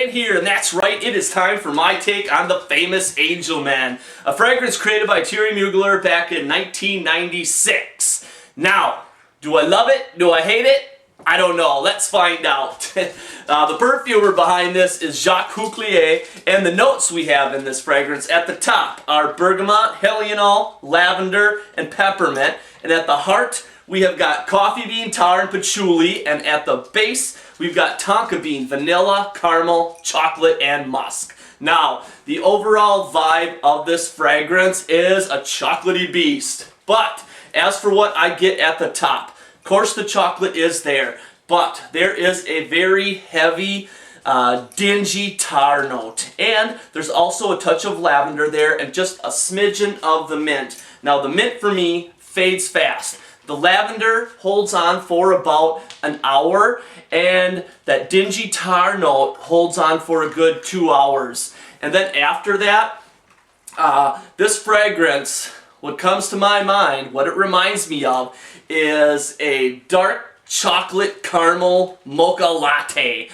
Ryan here, and that's right, it is time for my take on the famous Angel Man, a fragrance created by THIERRY MUGLER back in 1996. Now, do I love it? Do I hate it? I don't know. Let's find out. The perfumer behind this is Jacques Huclier, and the notes we have in this fragrance at the top are bergamot, helianol, lavender, and peppermint, and at the heart we have got coffee bean, tar, and patchouli, and at the base we've got tonka bean, vanilla, caramel, chocolate, and musk. Now, the overall vibe of this fragrance is a chocolatey beast, but as for what I get at the top, of course the chocolate is there, but there is a very heavy, dingy tar note. And there's also a touch of lavender there and just a smidgen of the mint. Now the mint for me fades fast. The lavender holds on for about an hour, and that dingy tar note holds on for a good 2 hours. And then after that, this fragrance, what comes to my mind, what it reminds me of, is a dark chocolate caramel mocha latte.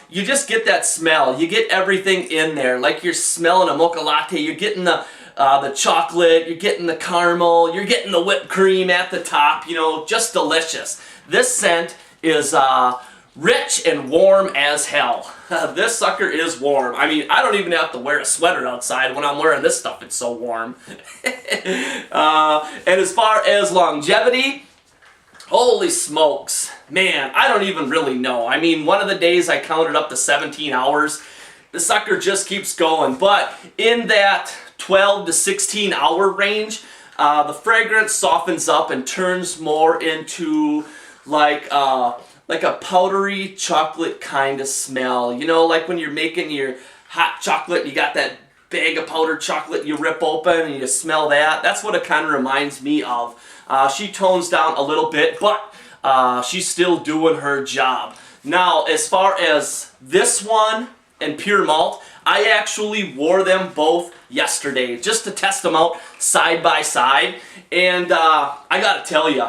You just get that smell. You get everything in there. Like you're smelling a mocha latte, you're getting the chocolate, you're getting the caramel, you're getting the whipped cream at the top, you know, just delicious. This scent is rich and warm as hell. This sucker is warm. I mean, I don't even have to wear a sweater outside when I'm wearing this stuff. It's so warm. And as far as longevity, holy smokes. Man, I don't even really know. I mean, one of the days I counted up to 17 hours. The sucker just keeps going. But in that 12 to 16 hour range, the fragrance softens up and turns more into like a powdery chocolate kind of smell. You know, like when you're making your hot chocolate and you got that bag of powdered chocolate you rip open and you smell that. That's what it kind of reminds me of. She tones down a little bit, but she's still doing her job. Now, as far as this one and Pure Malt, I actually wore them both yesterday just to test them out side by side. And I gotta tell you,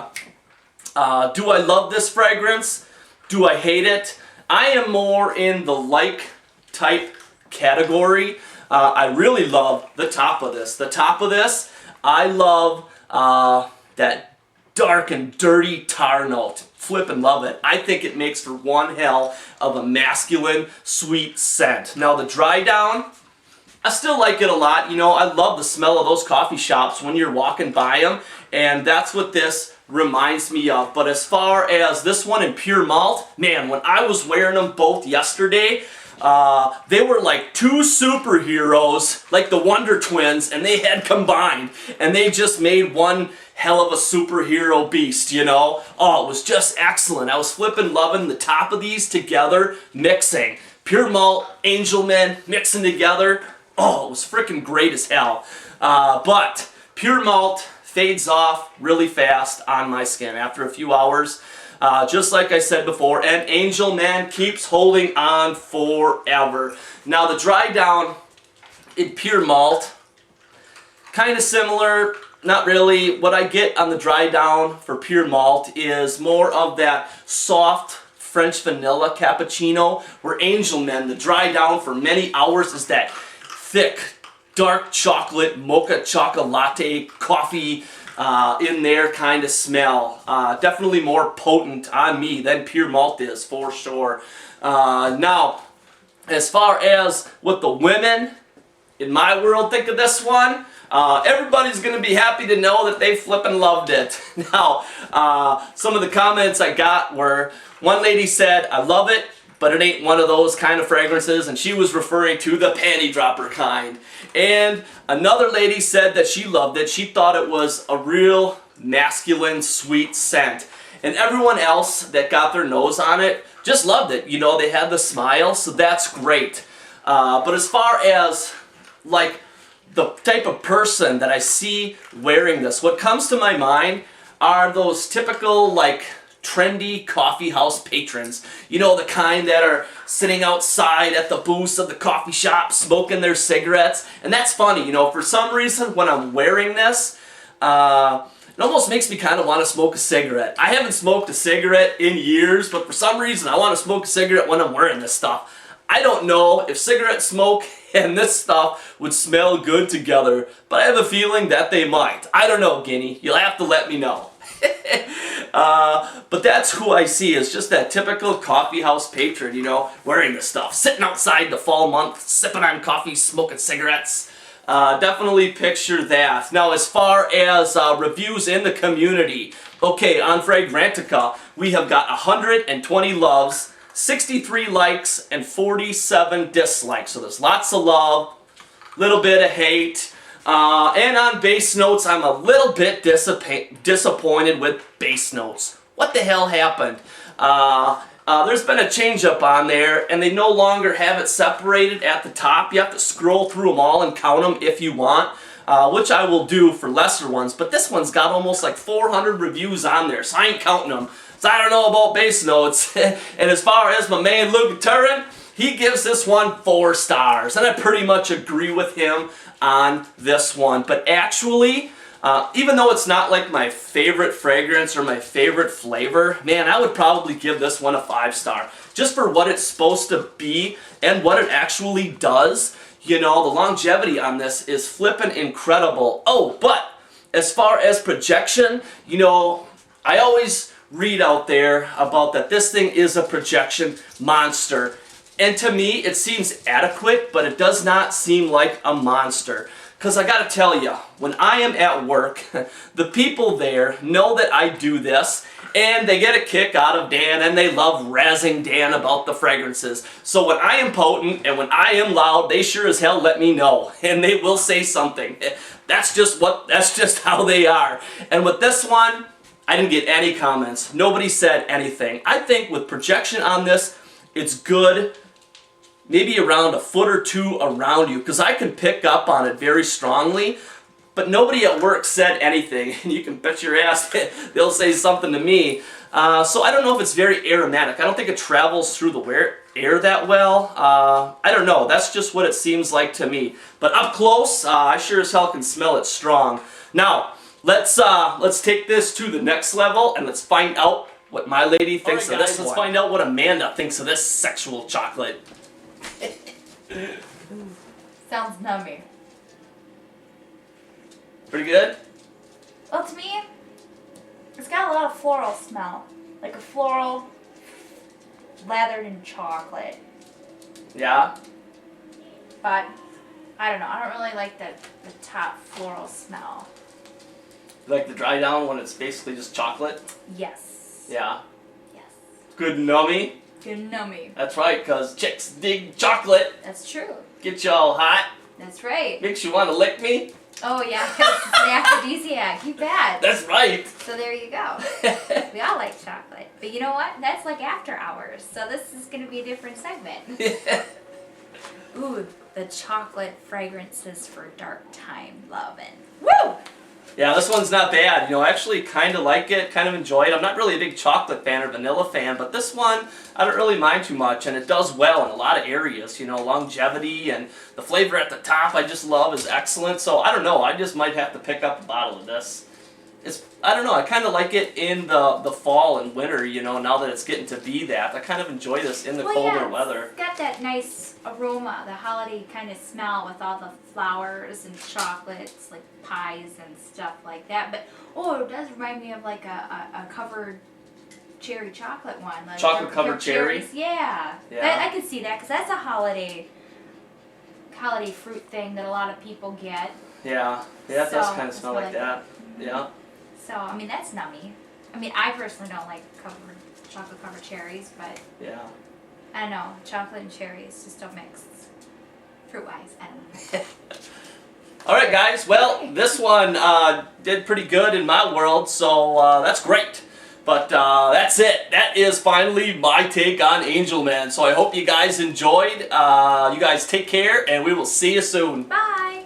do I love this fragrance? Do I hate it? I am more in the like type category. I really love the top of this. The top of this, I love that dark and dirty tar note. Flippin' love it. I think it makes for one hell of a masculine, sweet scent. Now the dry down, I still like it a lot. You know, I love the smell of those coffee shops when you're walking by them, and that's what this reminds me of. But as far as this one in Pure Malt, man, when I was wearing them both yesterday, they were like two superheroes, like the Wonder Twins, and they had combined, and they just made one hell of a superhero beast, you know? Oh, it was just excellent. I was flipping loving the top of these together, mixing. Pure Malt, Angel Man, mixing together. Oh, it was freaking great as hell. But Pure Malt fades off really fast on my skin after a few hours. Just like I said before, and Angel Man keeps holding on forever. Now the dry down in Pure Malt, kind of similar, not really. What I get on the dry down for Pure Malt is more of that soft French vanilla cappuccino, where Angel Man, the dry down for many hours, is that thick, dark chocolate, mocha chocolate latte, coffee, in there kind of smell. Definitely more potent on me than Pure Malt is, for sure. Now, as far as what the women in my world think of this one, everybody's going to be happy to know that they flippin' loved it. Now, some of the comments I got were, one lady said, I love it, but it ain't one of those kind of fragrances, and she was referring to the panty dropper kind. And another lady said that she loved it. She thought it was a real masculine, sweet scent. And everyone else that got their nose on it just loved it. You know, they had the smile, so that's great. But as far as, like, the type of person that I see wearing this, what comes to my mind are those typical, like, trendy coffee house patrons. You know, the kind that are sitting outside at the booths of the coffee shop smoking their cigarettes. And that's funny, you know, for some reason when I'm wearing this, it almost makes me kind of want to smoke a cigarette. I haven't smoked a cigarette in years, but for some reason I want to smoke a cigarette when I'm wearing this stuff. I don't know if cigarette smoke and this stuff would smell good together, but I have a feeling that they might. I don't know, Guinea. You'll have to let me know. But that's who I see as just that typical coffee house patron, you know, wearing the stuff, sitting outside the fall month, sipping on coffee, smoking cigarettes. Definitely picture that. Now, as far as reviews in the community, okay, on Fragrantica, we have got 120 loves, 63 likes, and 47 dislikes. So there's lots of love, little bit of hate. And on base notes, I'm a little bit disappointed with base notes. What the hell happened? There's been a change up on there, and they no longer have it separated at the top. You have to scroll through them all and count them if you want, which I will do for lesser ones. But this one's got almost like 400 reviews on there, so I ain't counting them. So I don't know about base notes. And as far as my man Luke Turin, he gives this one 4 stars, and I pretty much agree with him on this one. But actually, even though it's not like my favorite fragrance or my favorite flavor, man, I would probably give this one a 5-star. Just for what it's supposed to be and what it actually does. You know, the longevity on this is flippin' incredible. Oh, but as far as projection, you know, I always read out there about that this thing is a projection monster. And to me, it seems adequate, but it does not seem like a monster. Because I gotta tell you, when I am at work, the people there know that I do this, and they get a kick out of Dan, and they love razzing Dan about the fragrances. So when I am potent, and when I am loud, they sure as hell let me know, and they will say something. That's just how they are. And with this one, I didn't get any comments. Nobody said anything. I think with projection on this, it's good. Maybe around a foot or two around you, because I can pick up on it very strongly, but nobody at work said anything, and you can bet your ass they'll say something to me. So I don't know if it's very aromatic. I don't think it travels through the air that well. I don't know. That's just what it seems like to me. But up close, I sure as hell can smell it strong. Now, let's take this to the next level, and let's find out what my lady thinks of this one. Let's find out what Amanda thinks of this sexual chocolate. Sounds nummy. Pretty good? Well, to me, it's got a lot of floral smell. Like a floral lathered in chocolate. Yeah? But, I don't know. I don't really like the top floral smell. You like the dry down when it's basically just chocolate? Yes. Yeah? Yes. Good nummy? Good nummy. That's right, because chicks dig chocolate. That's true. Get you all hot. That's right. Makes you want to lick me. Oh, yeah, because it's an aphrodisiac. You bet. That's right. So there you go. We all like chocolate. But you know what? That's like after hours. So this is going to be a different segment. Ooh, the chocolate fragrances for dark time lovin'. Woo! Yeah, this one's not bad. You know, I actually kind of like it, kind of enjoy it. I'm not really a big chocolate fan or vanilla fan, but this one, I don't really mind too much, and it does well in a lot of areas. You know, longevity and the flavor at the top I just love is excellent. So, I don't know, I just might have to pick up a bottle of this. I don't know, I kind of like it in the fall and winter, you know, now that it's getting to be that. I kind of enjoy this in the colder weather. It's got that nice aroma, the holiday kind of smell with all the flowers and chocolates, like pies and stuff like that. But, oh, it does remind me of like a covered cherry chocolate one. Like chocolate covered cherry? Yeah. I could see that, because that's a holiday fruit thing that a lot of people get. Yeah, it does kind of smell like that. Yeah. So, I mean, that's nummy. I mean, I personally don't like chocolate covered cherries, but yeah. I don't know, chocolate and cherries just don't mix. Fruit-wise, I don't know. Alright guys, well, this one did pretty good in my world, so that's great. But that's it. That is finally my take on Angel Man. So I hope you guys enjoyed. You guys take care, and we will see you soon. Bye!